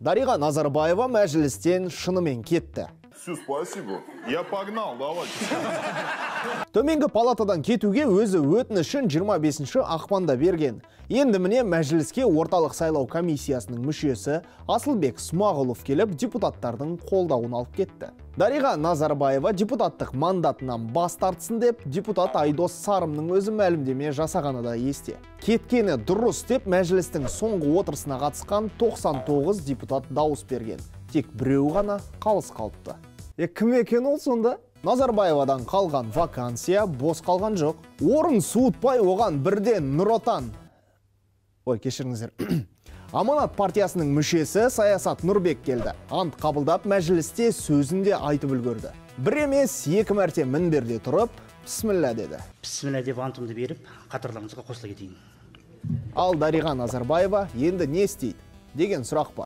Дариға Назарбаева мәжілістен шынымен кетті. Все, спасибо. Я погнал, давайте. Төменгі палатадан кетуге өзі өтінішін 25 ақпанда берген. Енді міне мәжіліске орталық сайлау комиссиясының мүшесі Асылбек Смағұлов келіп депутаттардың қолдауын алып кетті. Дариға Назарбаева депутаттық мандатынан бас тартсын деп депутат Айдос Сарымның өзі мәлімдеме жасағаны да есте. Кеткені дұрыс деп мәжілістің соңғы отырысына қатысқан 99 депутат дауыс берген. Тек біреу ғана қалыс қалыпты. Кім екен ол сонда? Назарбаевадан қалған вакансия бос қалған жоқ. Орын суытпай оған бірден Нұр Отан. Кешіріңіздер. Аманат партиясының мүшесі Саясат Нұрбек келді. Ант қабылдап мәжілісте сөзінде айтып үлгерді. Бір емес, екі мәрте мінберде тұрып, бісміллә деді. Бісміллә деп антымды беріп, қатарларыңызға қосыла кетейін. Ал Дариға Назарбаева енді не істейді деген сұрақ бар.